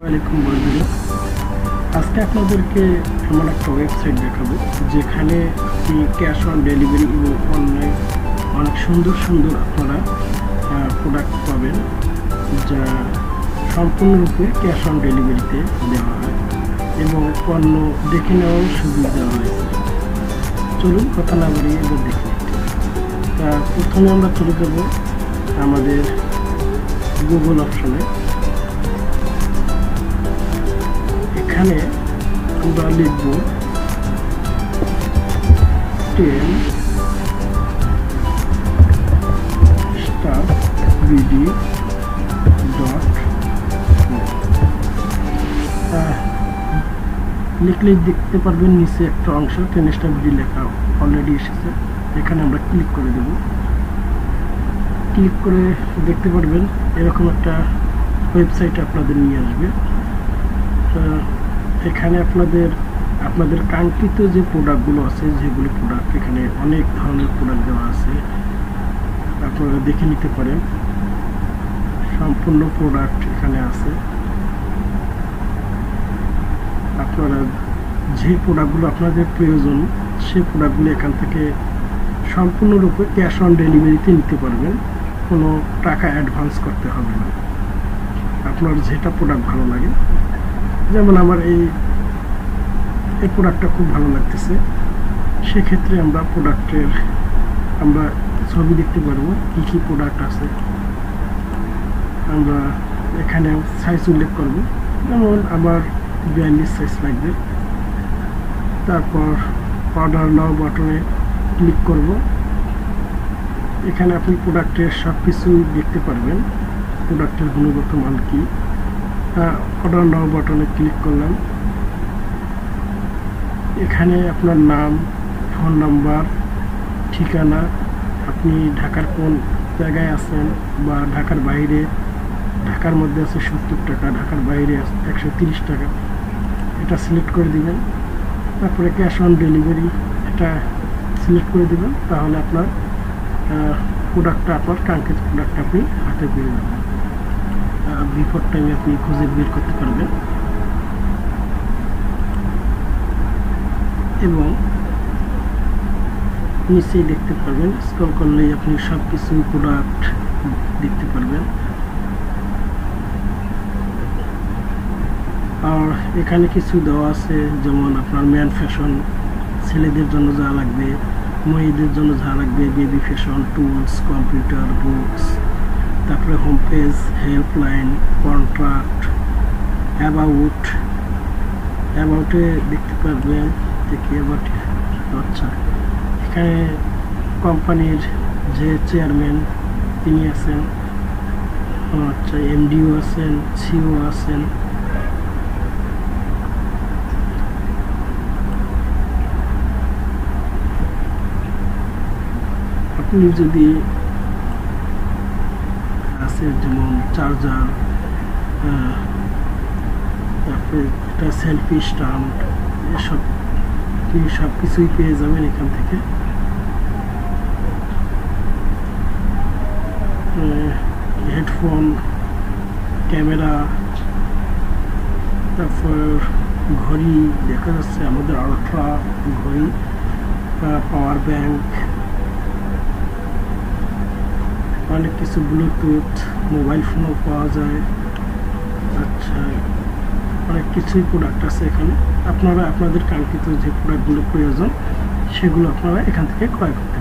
ওয়ালাইকুম বন্ধুরা, আজকে আপনাদেরকে এমন একটা ওয়েবসাইট দেখাবো যেখানে আপনি ক্যাশ অন ডেলিভারি এবং অনলাইন অনেক সুন্দর সুন্দর আপনারা প্রোডাক্ট পাবেন, যা সম্পূর্ণরূপে ক্যাশ অন ডেলিভারিতে দেওয়া হয় এবং পণ্য দেখে নেওয়ার সুযোগ দেওয়া হয়েছে। চলুন কথা না বাড়িয়ে এবার দেখি। প্রথমে আমরা চলে যাব আমাদের গুগল অপশনে। এখানে আমরা লিখব 10starvd.net। লিখলেই দেখতে পারবেন নিচে একটা অংশ 10starvd লেখা অলরেডি এসেছে। এখানে আমরা ক্লিক করে দেব। ক্লিক করে দেখতে পারবেন এরকম একটা ওয়েবসাইট আপনাদের নিয়ে আসবে। এখানে আপনাদের কাঙ্ক্ষিত যে প্রোডাক্টগুলো আছে, যেগুলো প্রোডাক্ট, এখানে অনেক ধরনের প্রোডাক্ট দেওয়া আছে, আপনারা দেখে নিতে পারেন। সম্পূর্ণ প্রোডাক্ট এখানে আছে। আপনারা যে প্রোডাক্টগুলো আপনাদের প্রয়োজন সেই প্রোডাক্টগুলো এখান থেকে সম্পূর্ণরূপে ক্যাশ অন ডেলিভারিতে নিতে পারবেন। কোনো টাকা অ্যাডভান্স করতে হবে না। আপনার যেটা প্রোডাক্ট ভালো লাগে, যেমন আমার এই প্রোডাক্টটা খুব ভালো লাগতেছে, সেক্ষেত্রে আমরা ছবি দেখতে পারবো কি কি প্রোডাক্ট আছে। আমরা এখানে সাইজ উল্লেখ করব, যেমন আমার 42 সাইজ লাগবে। তারপর অর্ডার নাও বাটনে ক্লিক করব। এখানে আপনি প্রোডাক্টের সব কিছু দেখতে পারবেন, প্রোডাক্টের গুণগত মান কি। অর্ডার নাও বাটনে ক্লিক করলাম। এখানে আপনার নাম, ফোন নাম্বার, ঠিকানা, আপনি ঢাকার কোন জায়গায় আছেন বা ঢাকার বাইরে, ঢাকার মধ্যে আছে 70 টাকা, ঢাকার বাইরে আছে 130 টাকা, এটা সিলেক্ট করে দিবেন। তারপরে ক্যাশ অন ডেলিভারি এটা সিলেক্ট করে দিবেন। তাহলে আপনার আপনার কাঙ্ক্ষিত প্রোডাক্টটা আপনি হাতে পেয়ে যাবেন। বিফোর টাইমে আপনি খুঁজে বের করতে পারবেন এবং নিচেই দেখতে পারবেন, স্ক্রল করলেই আপনি সব কিছু প্রোডাক্ট দেখতে পারবেন। আর এখানে কিছু দেওয়া আছে, যেমন আপনার ম্যান ফ্যাশন, ছেলেদের জন্য যা লাগবে, মেয়েদের জন্য যা লাগবে, baby fashion, tools, computer, books, তারপরে হোম পেজ, হেল্পলাইন, কন্ট্রাক্ট, অ্যাবাউটে দেখতে পারবেন। দেখি অ্যাবাউট, আচ্ছা, এখানে কোম্পানির যে চেয়ারম্যান তিনি আছেন, আচ্ছা, এমডিও আছেন, সিও আছেন। আপনি যদি আছে যেমন চার্জার, তারপরে একটা সেলফি স্ট্যান্ড, এসব সব কিছুই পেয়ে যাবেন এখান থেকে। হেডফোন, ক্যামেরা, তারপর ঘড়ি দেখা যাচ্ছে আমাদের আলট্রা ঘড়ি, পাওয়ার ব্যাংক, অনেক কিছু, ব্লুটুথ, মোবাইল ফোনও পাওয়া যায়। আচ্ছা, অনেক কিছুই প্রোডাক্ট আছে এখানে। আপনারা আপনাদের কাঙ্ক্ষিত যে প্রোডাক্টগুলো প্রয়োজন সেগুলো আপনারা এখান থেকে ক্রয় করতে